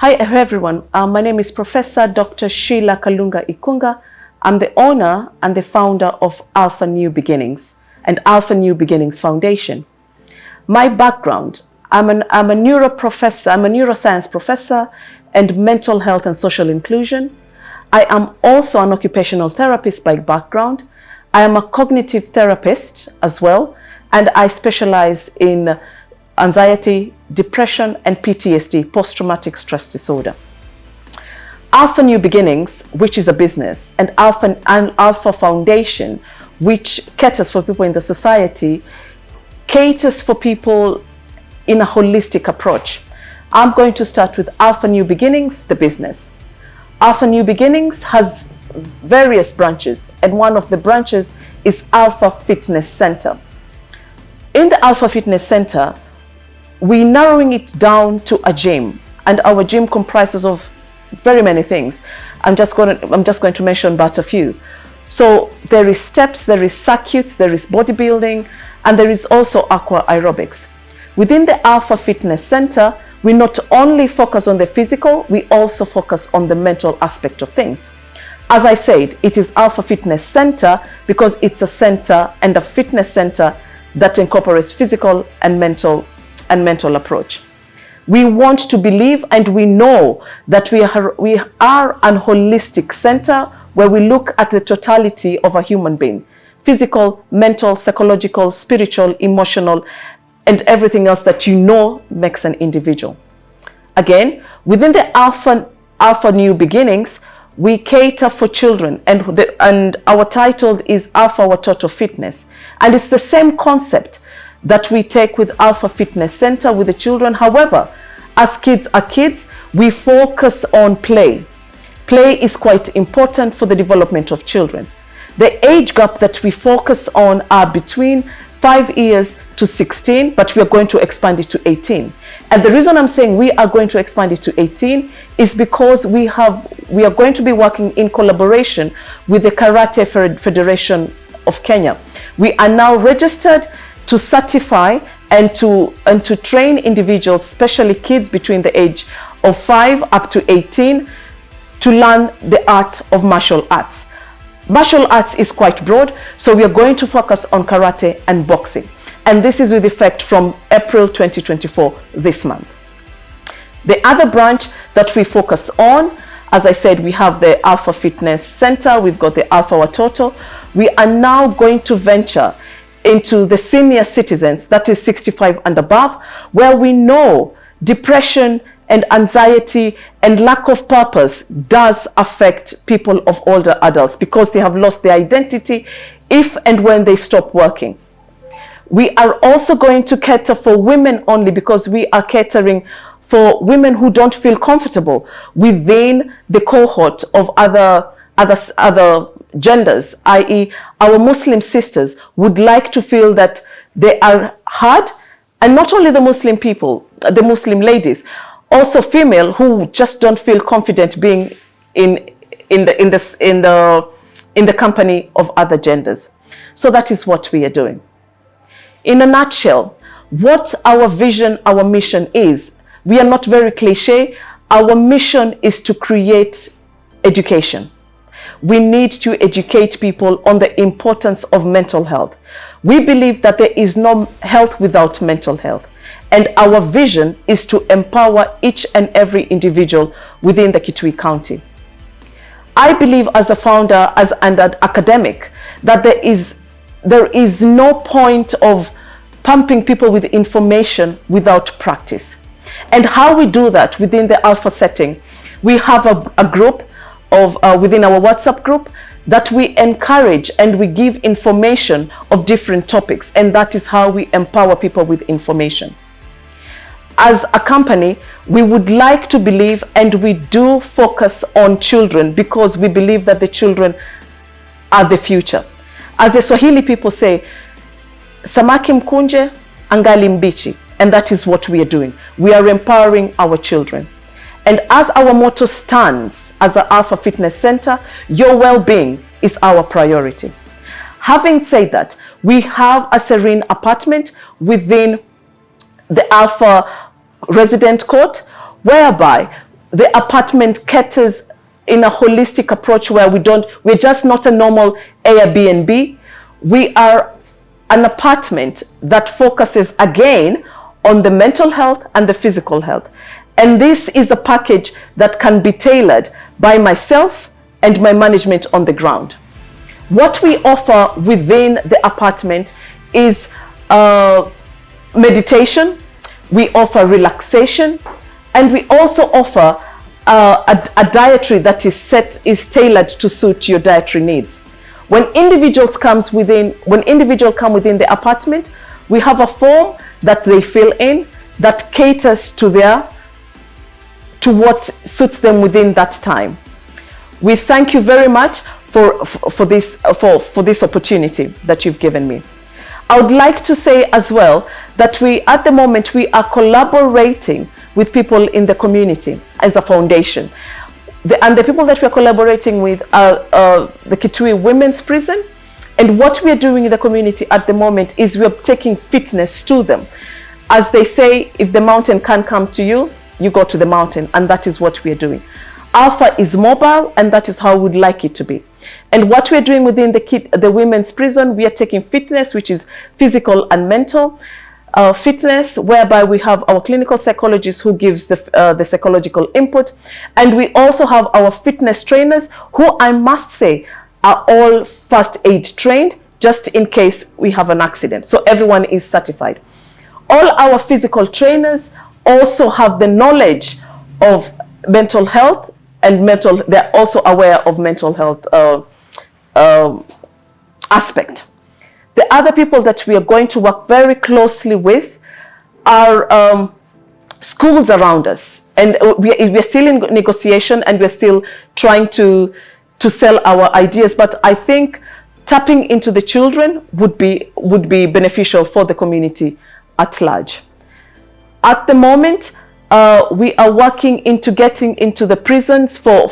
Hi everyone, my name is Professor Dr. Sheila K Ikunga. I'm the owner and the founder of Alpha New Beginnings and Alpha New Beginnings Foundation. My background, I'm a neuroscience professor and mental health and social inclusion. I am also an occupational therapist by background. I am a cognitive therapist as well, and I specialize in anxiety, depression, and PTSD, post-traumatic stress disorder. Alpha New Beginnings, which is a business, and Alpha Foundation, which caters for people in the society, caters for people in a holistic approach. I'm going to start with Alpha New Beginnings, the business. Alpha New Beginnings has various branches, and one of the branches is Alpha Fitness Center. In the Alpha Fitness Center, we're narrowing it down to a gym, and our gym comprises of very many things. I'm just going to mention but a few. So there is steps, there is circuits, there is bodybuilding, and there is also aqua aerobics. Within the Alpha Fitness Center, we not only focus on the physical, we also focus on the mental aspect of things. As I said, it is Alpha Fitness Center because it's a center and a fitness center that incorporates physical and mental approach. We want to believe and we know that we are an holistic center where we look at the totality of a human being, physical, mental, psychological, spiritual, emotional, and everything else that you know makes an individual. Again, within the Alpha New Beginnings, we cater for children, and our title is Alpha Watoto Fitness, and it's the same concept that we take with Alpha Fitness Center with the children. However, as kids are kids, we focus on play. Play is quite important for the development of children. The age gap that we focus on are between 5 years to 16, but we are going to expand it to 18. And the reason I'm saying we are going to expand it to 18 is because we are going to be working in collaboration with the Karate Federation of Kenya. We are now registered to certify and to train individuals, especially kids between the age of 5 up to 18, to learn the art of martial arts. Martial arts is quite broad, so we are going to focus on karate and boxing. And this is with effect from April 2024, this month. The other branch that we focus on, as I said, we have the Alpha Fitness Center, we've got the Alpha Watoto. We are now going to venture into the senior citizens, that is 65 and above, where we know depression and anxiety and lack of purpose does affect people of older adults because they have lost their identity if and when they stop working. We are also going to cater for women only because we are catering for women who don't feel comfortable within the cohort of other genders, i.e. our Muslim sisters would like to feel that they are heard, and not only the Muslim people, the Muslim ladies, also female who just don't feel confident being in the company of other genders. So that is what we are doing. In a nutshell, what our vision, our mission is, we are not very cliche. Our mission is to create education. We need to educate people on the importance of mental health. We believe that there is no health without mental health. And our vision is to empower each and every individual within the Kitui County. I believe as a founder, as an academic, that there is no point of pumping people with information without practice. And how we do that within the Alpha setting, we have a group within our WhatsApp group that we encourage and we give information of different topics, and that is how we empower people with information. As a company, we would like to believe, and we do focus on children because we believe that the children are the future. As the Swahili people say, samaki mkunje, angali mbichi, and that is what we are doing. We are empowering our children. And as our motto stands as the Alpha Fitness Center, your well-being is our priority. Having said that, we have a serene apartment within the Alpha resident court, whereby the apartment caters in a holistic approach where we're just not a normal Airbnb. We are an apartment that focuses again on the mental health and the physical health. And this is a package that can be tailored by myself and my management on the ground. What we offer within the apartment is meditation, we offer relaxation, and we also offer a dietary that is tailored to suit your dietary needs. When individuals come within the apartment, we have a form that they fill in that caters to what suits them within that time. We thank you very much for this opportunity that you've given me. I would like to say as well that at the moment we are collaborating with people in the community as a foundation. And the people that we are collaborating with are the Kitui Women's Prison. And what we are doing in the community at the moment is we are taking fitness to them. As they say, if the mountain can't come to you, you go to the mountain, and that is what we are doing. Alpha is mobile, and that is how we would like it to be. And what we are doing within the women's prison, we are taking fitness, which is physical and mental fitness, whereby we have our clinical psychologist who gives the psychological input. And we also have our fitness trainers who, I must say, are all first aid trained, just in case we have an accident. So everyone is certified. All our physical trainers also have the knowledge of mental health and they're also aware of mental health aspect. The other people that we are going to work very closely with are schools around us. And we're still in negotiation, and we're still trying to sell our ideas. But I think tapping into the children would be beneficial for the community at large. At the moment, we are working into getting into the prisons for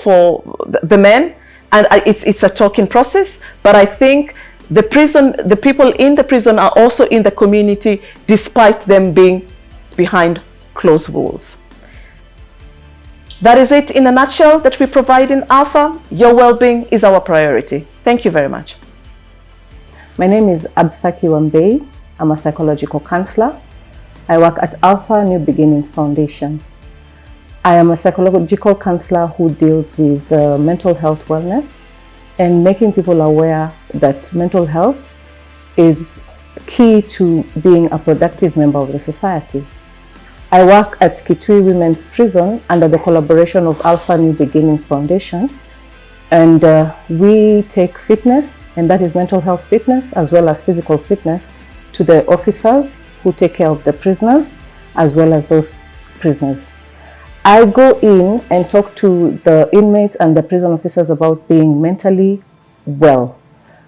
the men, and it's a talking process. But I think the people in the prison are also in the community, despite them being behind closed walls. That is it in a nutshell that we provide in Alpha. Your well-being is our priority. Thank you very much. My name is Absaki Wambei. I'm a psychological counselor. I work at Alpha New Beginnings Foundation. I am a psychological counselor who deals with mental health wellness and making people aware that mental health is key to being a productive member of the society. I work at Kitui Women's Prison under the collaboration of Alpha New Beginnings Foundation, and we take fitness, and that is mental health fitness as well as physical fitness, to the officers who take care of the prisoners as well as those prisoners. I go in and talk to the inmates and the prison officers about being mentally well.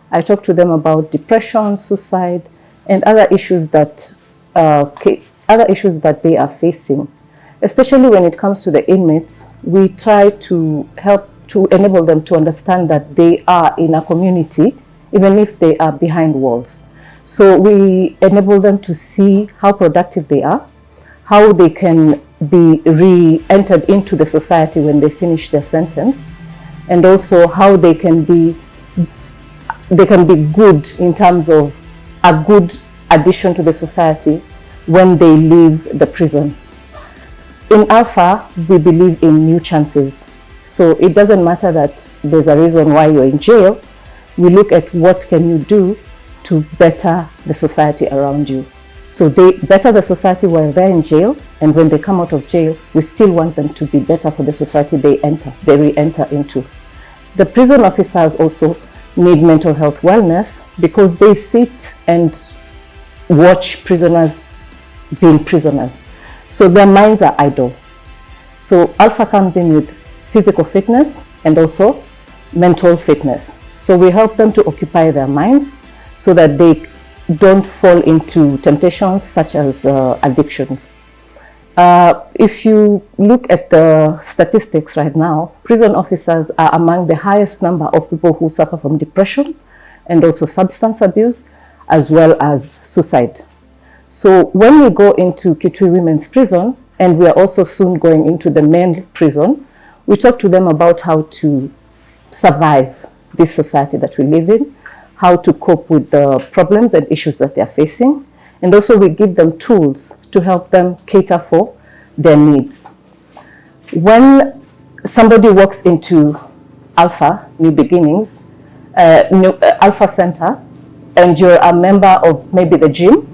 I talk to them about depression, suicide, and other issues that they are facing. Especially when it comes to the inmates, we try to help to enable them to understand that they are in a community, even if they are behind walls. So we enable them to see how productive they are, how they can be re-entered into the society when they finish their sentence, and also how they can be good in terms of a good addition to the society when they leave the prison. In Alpha, we believe in new chances. So it doesn't matter that there's a reason why you're in jail. We look at what can you do to better the society around you. So they better the society while they're in jail, and when they come out of jail, we still want them to be better for the society they re-enter into. The prison officers also need mental health wellness because they sit and watch prisoners being prisoners. So their minds are idle. So Alpha comes in with physical fitness and also mental fitness. So we help them to occupy their minds so that they don't fall into temptations such as addictions. If you look at the statistics right now, prison officers are among the highest number of people who suffer from depression and also substance abuse, as well as suicide. So when we go into Kitui Women's Prison, and we are also soon going into the main prison, we talk to them about how to survive this society that we live in, how to cope with the problems and issues that they are facing, and also we give them tools to help them cater for their needs. When somebody walks into Alpha, New Beginnings, Alpha Center, and you're a member of maybe the gym,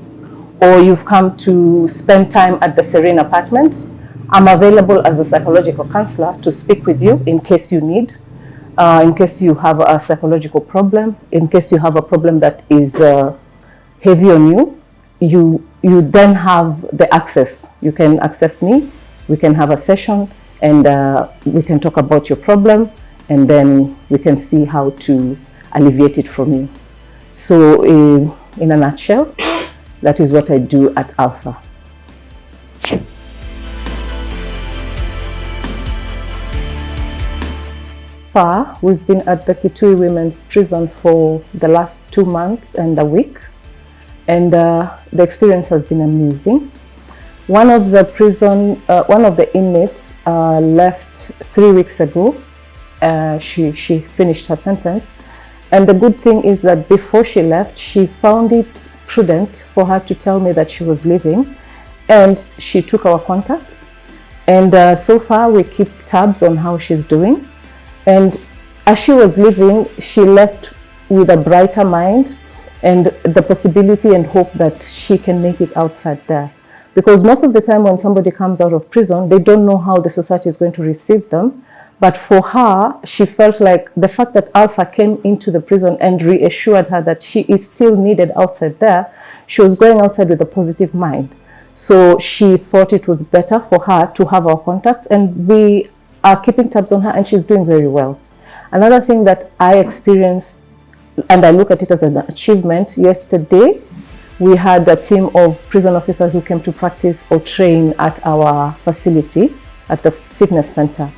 or you've come to spend time at the Serene apartment, I'm available as a psychological counselor to speak with you in case you need, in case you have a psychological problem, in case you have a problem that is heavy on you. You then have the access. You can access me, we can have a session, and we can talk about your problem, and then we can see how to alleviate it from you. So in a nutshell, that is what I do at Alpha. We've been at the Kitui Women's Prison for the last 2 months and a week, and the experience has been amazing. One of the inmates left 3 weeks ago. She finished her sentence, and the good thing is that before she left, she found it prudent for her to tell me that she was leaving, and she took our contacts, and so far we keep tabs on how she's doing. And as she was leaving, she left with a brighter mind and the possibility and hope that she can make it outside there. Because most of the time when somebody comes out of prison, they don't know how the society is going to receive them. But for her, she felt like the fact that Alpha came into the prison and reassured her that she is still needed outside there, she was going outside with a positive mind. So she thought it was better for her to have our contacts, and we are keeping tabs on her, and she's doing very well. Another thing that I experienced, and I look at it as an achievement, yesterday we had a team of prison officers who came to practice or train at our facility at the fitness center.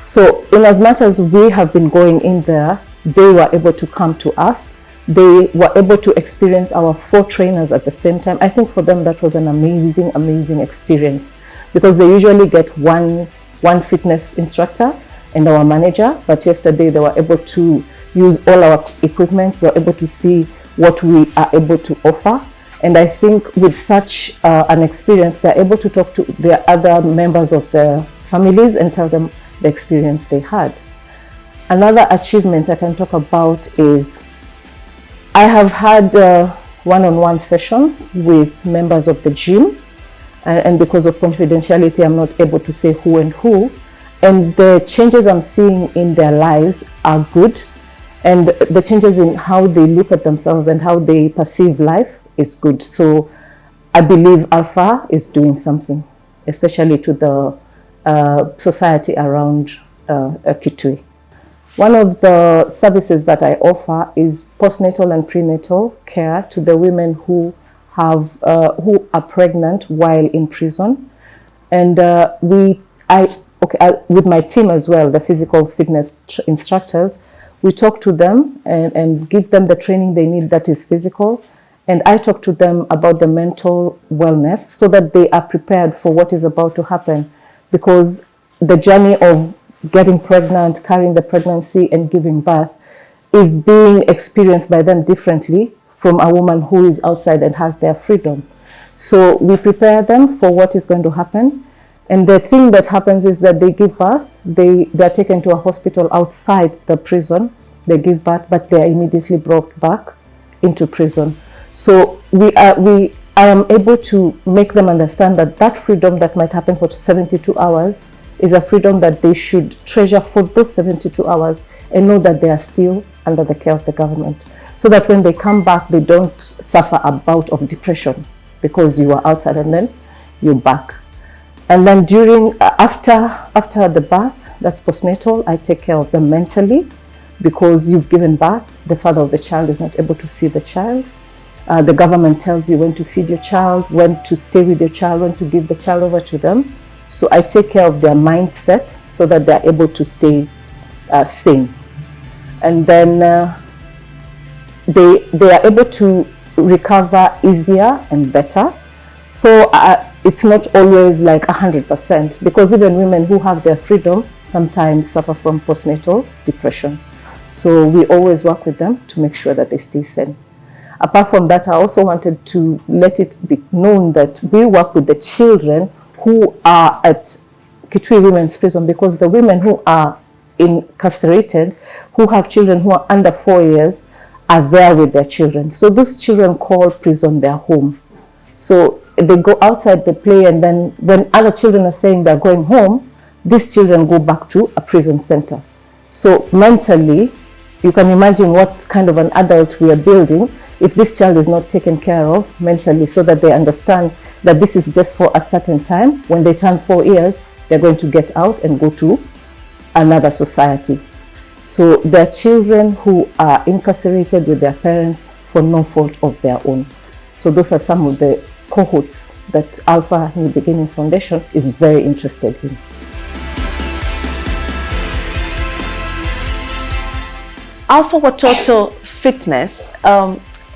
So in as much as we have been going in there, they were able to come to us. They were able to experience our 4 trainers at the same time. I think for them that was an amazing, amazing experience, because they usually get one fitness instructor and our manager, but yesterday they were able to use all our equipment. They were able to see what we are able to offer, and I think with such an experience, they're able to talk to their other members of their families and tell them the experience they had. Another achievement I can talk about is I have had one-on-one sessions with members of the gym, and because of confidentiality, I'm not able to say who and who. And the changes I'm seeing in their lives are good. And the changes in how they look at themselves and how they perceive life is good. So I believe Alpha is doing something, especially to the society around Kitui. One of the services that I offer is postnatal and prenatal care to the women who are pregnant while in prison, and with my team as well, the physical fitness instructors, we talk to them and give them the training they need that is physical, and I talk to them about the mental wellness so that they are prepared for what is about to happen, because the journey of getting pregnant, carrying the pregnancy and giving birth is being experienced by them differently from a woman who is outside and has their freedom. So we prepare them for what is going to happen. And the thing that happens is that they give birth, they are taken to a hospital outside the prison, they give birth, but they are immediately brought back into prison. So I am able to make them understand that that freedom that might happen for 72 hours is a freedom that they should treasure for those 72 hours and know that they are still under the care of the government, so that when they come back, they don't suffer a bout of depression because you are outside and then you're back. And then after the birth, that's postnatal, I take care of them mentally, because you've given birth, the father of the child is not able to see the child. The government tells you when to feed your child, when to stay with your child, when to give the child over to them. So I take care of their mindset so that they're able to stay sane. And then they are able to recover easier and better. So it's not always like 100%, because even women who have their freedom sometimes suffer from postnatal depression. So we always work with them to make sure that they stay sane. Apart from that, I also wanted to let it be known that we work with the children who are at Kitui Women's Prison, because the women who are incarcerated, who have children who are under 4 years, are there with their children. So those children call prison their home. So they go outside, they play, and then when other children are saying they're going home, these children go back to a prison center. So mentally, you can imagine what kind of an adult we are building if this child is not taken care of mentally, so that they understand that this is just for a certain time. When they turn 4 years, they're going to get out and go to another society. So there are children who are incarcerated with their parents for no fault of their own. So those are some of the cohorts that Alpha New Beginnings Foundation is very interested in. Alpha Watoto Fitness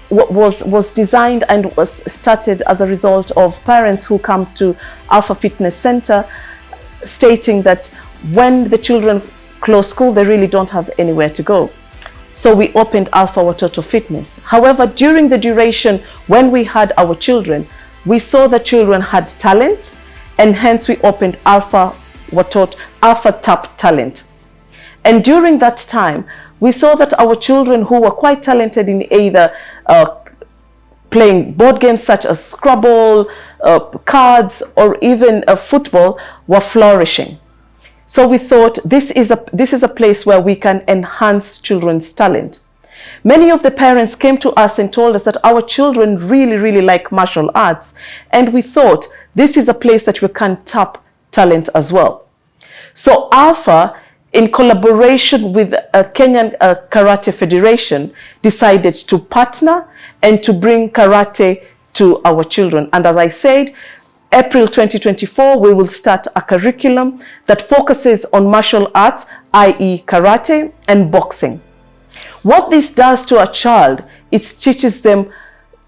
was designed and was started as a result of parents who come to Alpha Fitness Center stating that when the children close school, they really don't have anywhere to go. So we opened Alpha Watoto Fitness. However, during the duration when we had our children, we saw that children had talent, and hence we opened Alpha Tap Talent. And during that time, we saw that our children who were quite talented in either playing board games such as Scrabble, cards, or even football were flourishing. So we thought this is a place where we can enhance children's talent. Many of the parents came to us and told us that our children really like martial arts, and we thought this is a place that we can tap talent as well. So Alpha, in collaboration with Kenyan Karate Federation, decided to partner and to bring karate to our children. And as I said, April 2024, we will start a curriculum that focuses on martial arts, i.e. karate and boxing. What this does to a child, it teaches them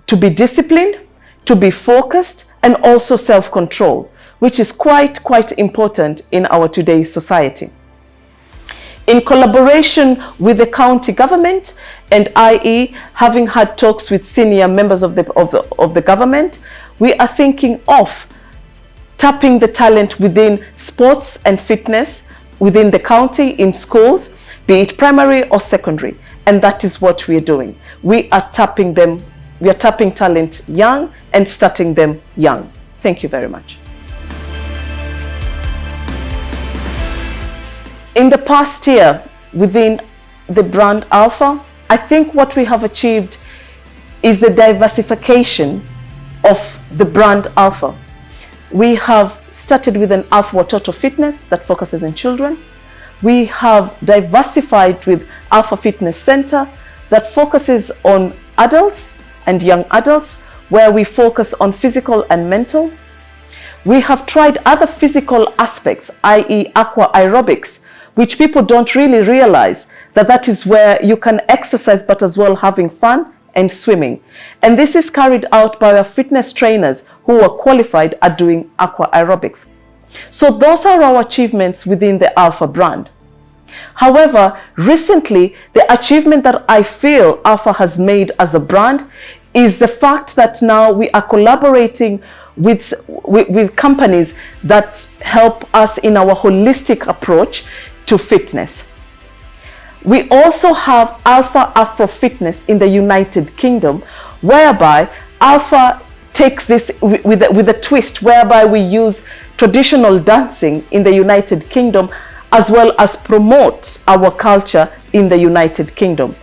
to be disciplined, to be focused, and also self-control, which is quite important in our today's society. In collaboration with the county government and IE, having had talks with senior members of the government, we are thinking of tapping the talent within sports and fitness within the county in schools, be it primary or secondary. And that is what we are doing. We are tapping them, we are tapping talent young and starting them young. Thank you very much. In the past year, within the brand Alpha, I think what we have achieved is the diversification of the brand Alpha. We have started with an Alpha Watoto Fitness that focuses on children. We have diversified with Alpha Fitness Center that focuses on adults and young adults, where we focus on physical and mental. We have tried other physical aspects, i.e. aqua aerobics, which people don't really realize that is where you can exercise but as well having fun and swimming. And this is carried out by our fitness trainers who are qualified at doing aqua aerobics. So those are our achievements within the Alpha brand. However, recently, the achievement that I feel Alpha has made as a brand is the fact that now we are collaborating with companies that help us in our holistic approach to fitness. We also have Alpha Afro Fitness in the United Kingdom, whereby Alpha takes this with a twist, whereby we use traditional dancing in the United Kingdom as well as promote our culture in the United Kingdom.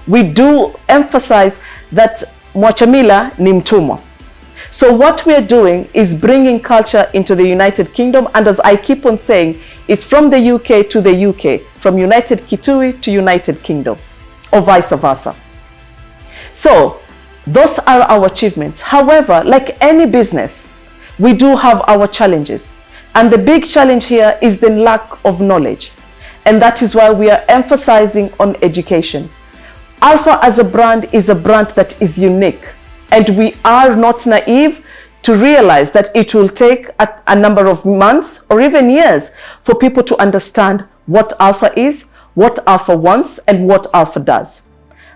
We do emphasize that mwachamila ni mtumwa. So what we're doing is bringing culture into the United Kingdom, and as I keep on saying, it's from the UK to the UK, from United Kitui to United Kingdom, or vice versa. So those are our achievements. However, like any business, we do have our challenges. And the big challenge here is the lack of knowledge. And that is why we are emphasizing on education. Alpha as a brand is a brand that is unique. And we are not naive to realize that it will take a number of months or even years for people to understand what alpha is, what alpha wants, and what alpha does.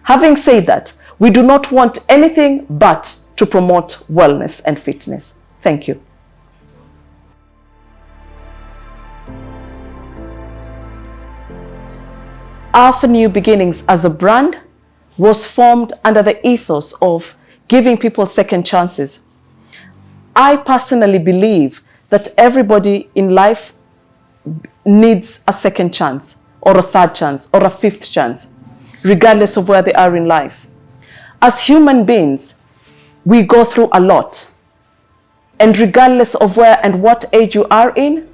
Having said that, we do not want anything but to promote wellness and fitness. Thank you. Alpha New Beginnings as a brand was formed under the ethos of giving people second chances. I personally believe that everybody in life needs a second chance, or a third chance, or a fifth chance, regardless of where they are in life. As human beings, we go through a lot. And regardless of where and what age you are in,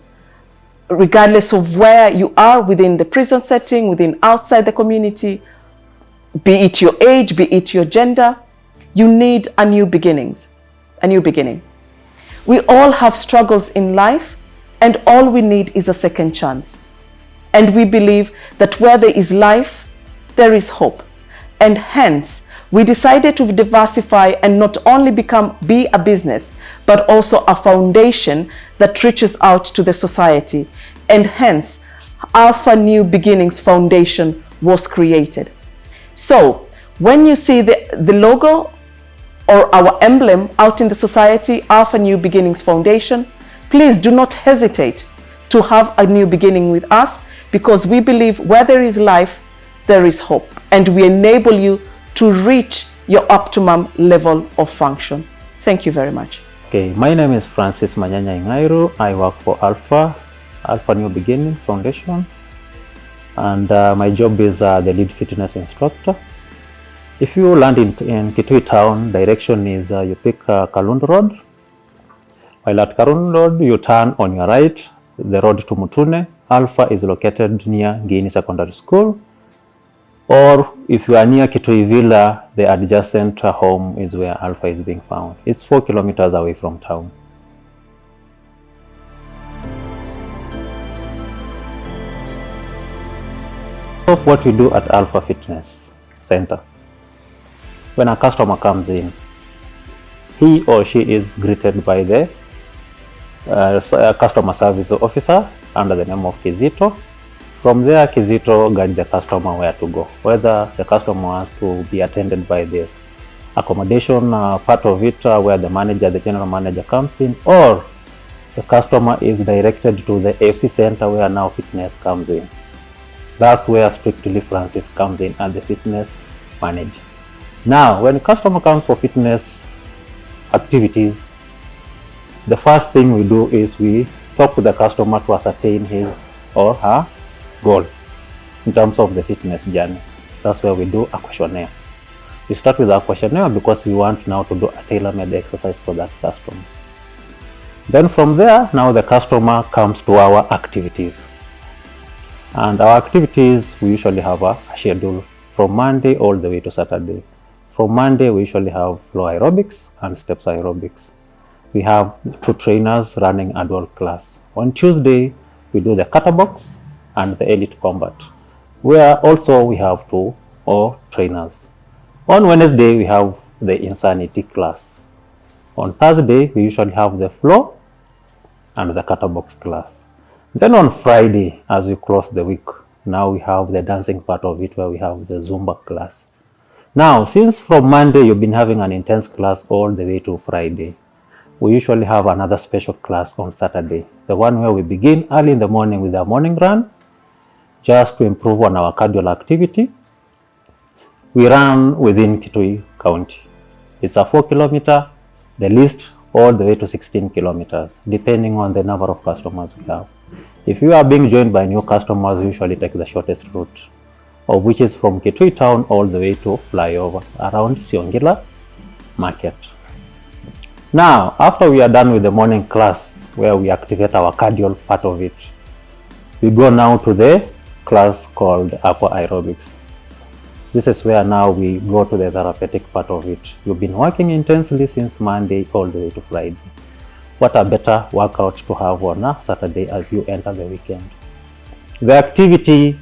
regardless of where you are within the prison setting, within outside the community, be it your age, be it your gender, you need a new beginning. We all have struggles in life, and all we need is a second chance. And we believe that where there is life, there is hope. And hence, we decided to diversify and not only be a business, but also a foundation that reaches out to the society. And hence, Alpha New Beginnings Foundation was created. So, when you see the logo or our emblem out in the society, Alpha New Beginnings Foundation, please do not hesitate to have a new beginning with us, because we believe where there is life, there is hope. And we enable you to reach your optimum level of function. Thank you very much. Okay, my name is Francis Manyanya Ingairu. I work for Alpha New Beginnings Foundation, and my job is the lead fitness instructor. If you land in Kitui town, direction is you pick Kalundu Road. While at Kalundu Road, you turn on your right, the road to Mutune. Alpha is located near Guinea Secondary School. Or if you are near Kitui Villa, the adjacent home is where Alpha is being found. It's 4 kilometers away from town. Of what we do at Alpha Fitness Center. When a customer comes in, he or she is greeted by the customer service officer under the name of Kizito. From there, Kizito guides the customer where to go, whether the customer wants to be attended by this accommodation part of it where the general manager comes in, or the customer is directed to the AFC center where now fitness comes in. That's where strictly Francis comes in as the fitness manager. Now, when a customer comes for fitness activities, the first thing we do is we talk to the customer to ascertain his or her goals in terms of the fitness journey. That's where we do a questionnaire. We start with a questionnaire because we want now to do a tailor-made exercise for that customer. Then from there, now the customer comes to our activities. And our activities, we usually have a schedule from Monday all the way to Saturday. From Monday, we usually have floor aerobics and steps aerobics. We have 2 trainers running a dual class. On Tuesday, we do the kata box and the elite combat, where also we have 2 trainers. On Wednesday, we have the insanity class. On Thursday, we usually have the floor and the kata box class. Then on Friday, as we close the week, now we have the dancing part of it, where we have the Zumba class. Now, since from Monday you've been having an intense class all the way to Friday, we usually have another special class on Saturday, the one where we begin early in the morning with a morning run, just to improve on our cardio activity. We run within Kitui County. It's a 4 kilometer, the least all the way to 16 kilometers, depending on the number of customers we have. If you are being joined by new customers, we usually take the shortest route, of which is from Kitui town all the way to flyover around Siongila Market. Now, after we are done with the morning class, where we activate our cardio part of it, we go now to the class called upper aerobics. This is where now we go to the therapeutic part of it. You've been working intensely since Monday all the way to Friday. What a better workout to have on a Saturday as you enter the weekend. The activity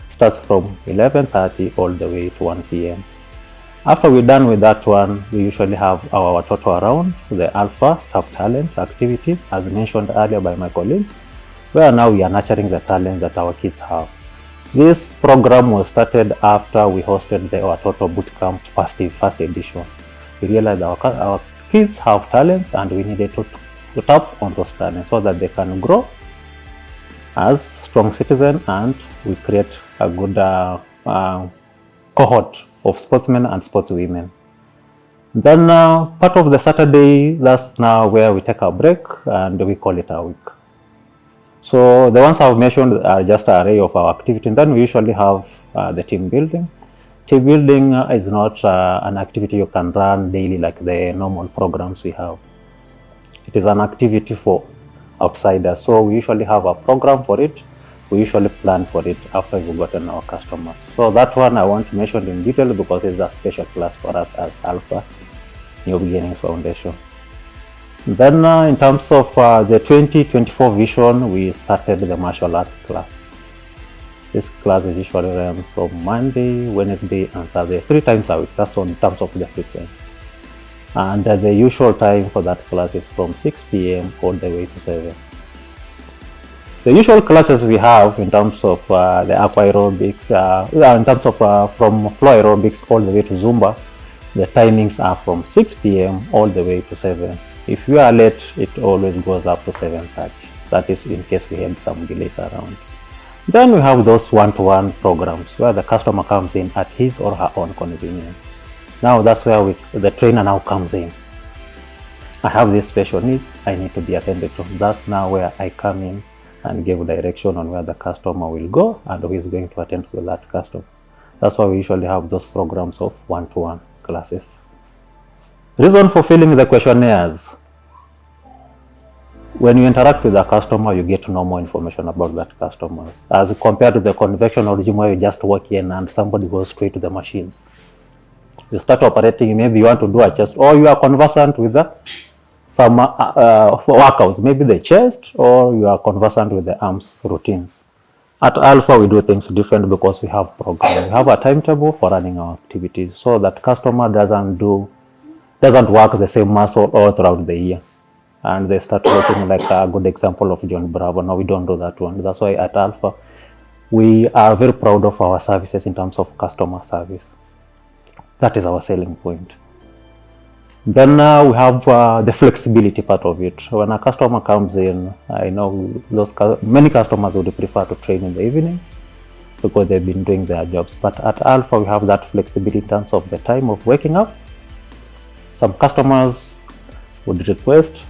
starts from 11:30 all the way to 1 p.m. After we're done with that one, we usually have our watoto around, the Alpha Top Talent activity, as mentioned earlier by my colleagues, where now we are nurturing the talent that our kids have. This program was started after we hosted the Watoto Bootcamp first edition. We realized our kids have talents and we needed to tap on those talents so that they can grow as strong citizens, and we create a good cohort of sportsmen and sportswomen. Then part of the Saturday, that's now where we take a break and we call it a week. So the ones I've mentioned are just an array of our activity. And then we usually have the team building. Team building is not an activity you can run daily like the normal programs we have. It is an activity for outsiders. So we usually have a program for it. We usually plan for it after we've gotten our customers. So that one I want to mention in detail because it's a special class for us as Alpha New Beginnings Foundation. Then in terms of the 2024 vision, we started the martial arts class. This class is usually run from Monday, Wednesday, and Thursday, 3 times a week. That's in terms of the frequency. And the usual time for that class is from 6 p.m. all the way to 7. The usual classes we have in terms of the aqua aerobics, in terms of from floor aerobics all the way to Zumba, the timings are from 6 p.m. all the way to 7. If you are late, it always goes up to 7:30. That is in case we had some delays around. Then we have those one-to-one programs where the customer comes in at his or her own convenience. Now that's where the trainer now comes in. I have these special needs, I need to be attended to. That's now where I come in and give direction on where the customer will go and who is going to attend to that customer. That's why we usually have those programs of one-to-one classes. Reason for filling the questionnaires. When you interact with a customer, you get to know more information about that customer as compared to the conventional gym where you just walk in and somebody goes straight to the machines. You start operating, maybe you want to do a chest, or you are conversant with some workouts, maybe the chest, or you are conversant with the arms routines. At Alpha, we do things different because we have programs. We have a timetable for running our activities so that customer doesn't work the same muscle all throughout the year. And they start looking like a good example of John Bravo. No, we don't do that one. That's why at Alpha, we are very proud of our services in terms of customer service. That is our selling point. Then we have the flexibility part of it. When a customer comes in, I know many customers would prefer to train in the evening because they've been doing their jobs. But at Alpha, we have that flexibility in terms of the time of waking up. Some customers would request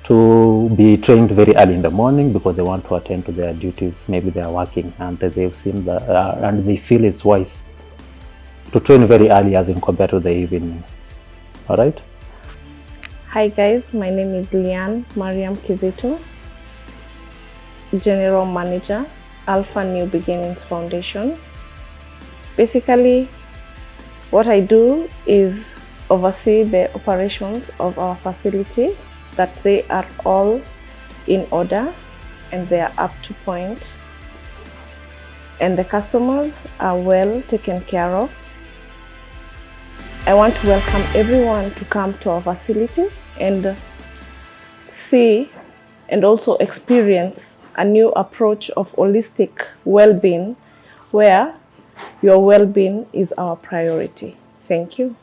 to be trained very early in the morning because they want to attend to their duties. Maybe they are working and they've seen and they feel it's wise to train very early as in compared to the evening. All right. Hi guys, my name is Lian Mariam Kizito, General Manager, Alpha New Beginnings Foundation. Basically, what I do is oversee the operations of our facility, that they are all in order and they are up to point, and the customers are well taken care of. I want to welcome everyone to come to our facility and see and also experience a new approach of holistic well-being, where your well-being is our priority. Thank you.